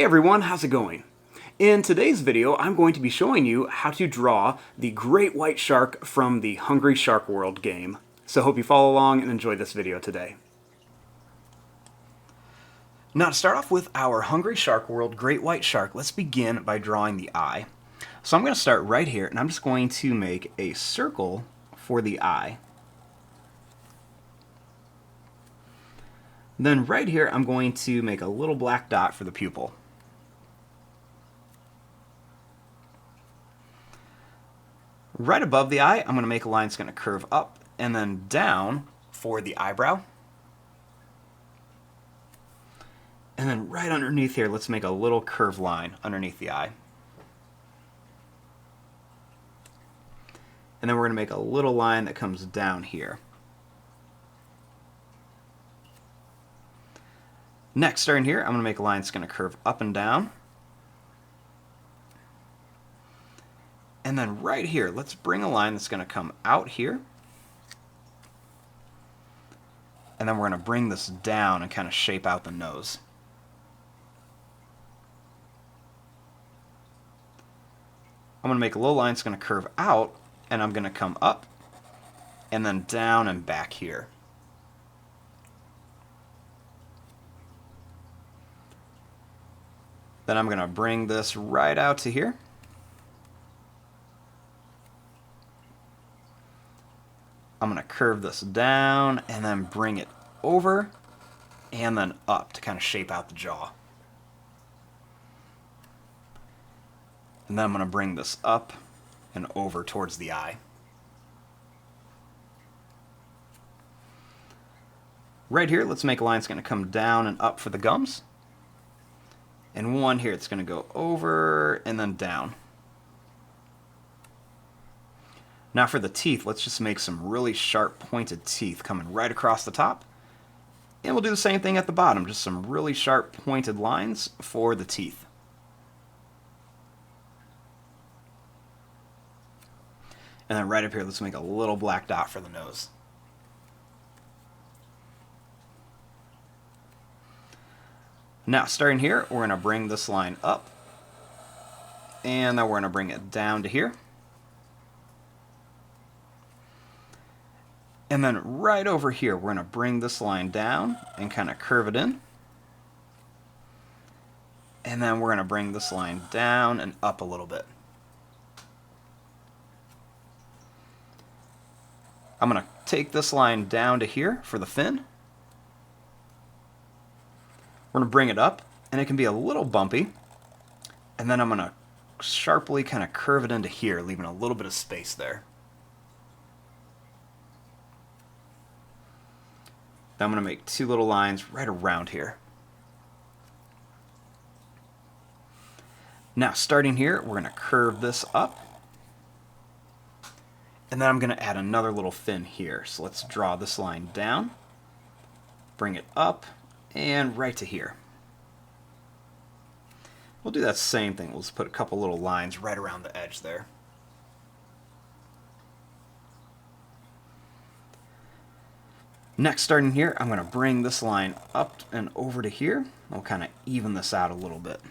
Hey everyone, how's it going? In today's video, I'm going to be showing you how to draw the great white shark from the Hungry Shark World game. So hope you follow along and enjoy this video today. Now to start off with our Hungry Shark World great white shark, let's begin by drawing the eye. So I'm going to start right here and I'm just going to make a circle for the eye. Then right here I'm going to make a little black dot for the pupil. Right above the eye, I'm going to make a line that's going to curve up and then down for the eyebrow. And then right underneath here, let's make a little curved line underneath the eye. And then we're going to make a little line that comes down here. Next, starting here, I'm going to make a line that's going to curve up and down. And then right here, let's bring a line that's going to come out here. And then we're going to bring this down and kind of shape out the nose. I'm going to make a little line that's going to curve out, and I'm going to come up and then down and back here. Then I'm going to bring this right out to here. I'm going to curve this down and then bring it over and then up to kind of shape out the jaw. And then I'm going to bring this up and over towards the eye. Right here, let's make a line that's going to come down and up for the gums. And one here, it's going to go over and then down. Now for the teeth, let's just make some really sharp pointed teeth coming right across the top. And we'll do the same thing at the bottom, just some really sharp pointed lines for the teeth. And then right up here, let's make a little black dot for the nose. Now starting here, we're going to bring this line up. And then we're going to bring it down to here. And then right over here, we're going to bring this line down and kind of curve it in. And then we're going to bring this line down and up a little bit. I'm going to take this line down to here for the fin. We're going to bring it up, and it can be a little bumpy. And then I'm going to sharply kind of curve it into here, leaving a little bit of space there. Then I'm going to make two little lines right around here. Now starting here, we're going to curve this up. And then I'm going to add another little fin here. So let's draw this line down, bring it up, and right to here. We'll do that same thing. We'll just put a couple little lines right around the edge there. Next, starting here, I'm going to bring this line up and over to here. I'll kind of even this out a little bit.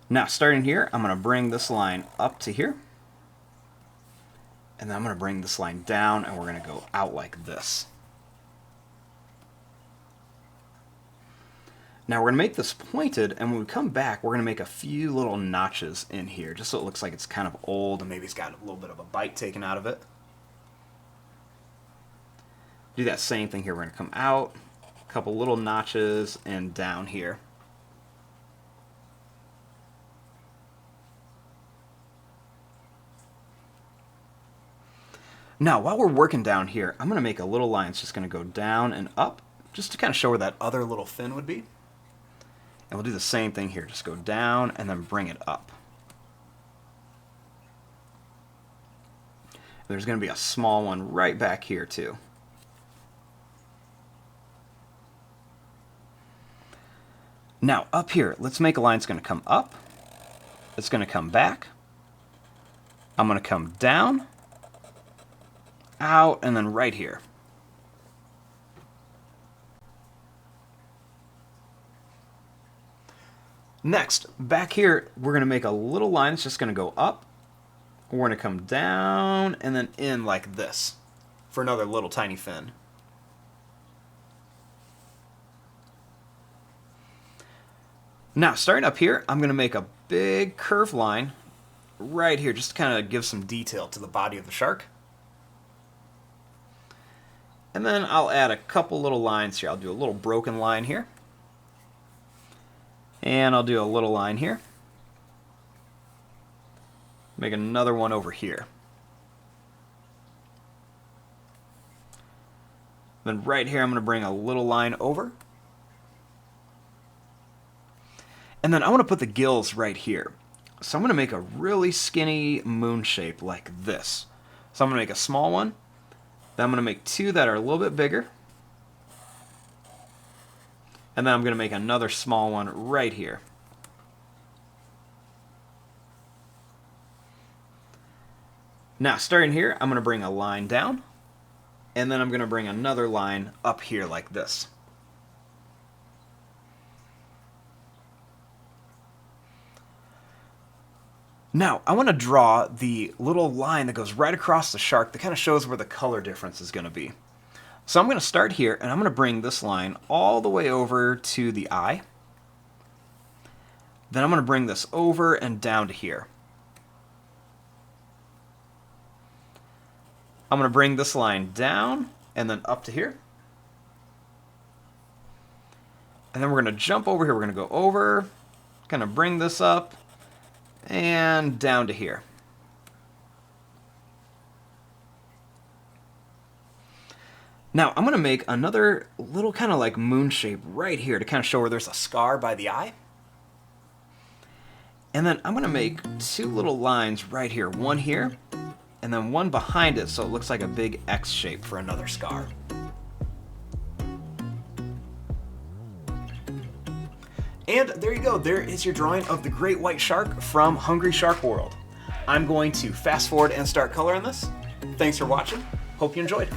Now, starting here, I'm going to bring this line up to here. And then I'm going to bring this line down, and we're going to go out like this. Now we're going to make this pointed, and when we come back, we're going to make a few little notches in here, just so it looks like it's kind of old and maybe it's got a little bit of a bite taken out of it. Do that same thing here. We're going to come out, a couple little notches, and down here. Now, while we're working down here, I'm going to make a little line that's just going to go down and up, just to kind of show where that other little fin would be. And we'll do the same thing here. Just go down and then bring it up. There's going to be a small one right back here too. Now up here, let's make a line that's going to come up. It's going to come back. I'm going to come down, out, and then right here. Next, back here, we're going to make a little line that's just going to go up. We're going to come down and then in like this for another little tiny fin. Now, starting up here, I'm going to make a big curved line right here just to kind of give some detail to the body of the shark. And then I'll add a couple little lines here. I'll do a little broken line here. And I'll do a little line here. Make another one over here. Then right here, I'm going to bring a little line over. And then I want to put the gills right here. So I'm going to make a really skinny moon shape like this. So I'm going to make a small one. Then I'm going to make two that are a little bit bigger. And then I'm going to make another small one right here. Now, starting here, I'm going to bring a line down. And then I'm going to bring another line up here like this. Now, I want to draw the little line that goes right across the shark that kind of shows where the color difference is going to be. So I'm going to start here, and I'm going to bring this line all the way over to the eye. Then I'm going to bring this over and down to here. I'm going to bring this line down and then up to here. And then we're going to jump over here. We're going to go over, kind of bring this up, and down to here. Now I'm going to make another little kind of like moon shape right here to kind of show where there's a scar by the eye. And then I'm going to make two little lines right here, one here and then one behind it so it looks like a big X shape for another scar. And there you go, there is your drawing of the great white shark from Hungry Shark World. I'm going to fast forward and start coloring this. Thanks for watching, hope you enjoyed.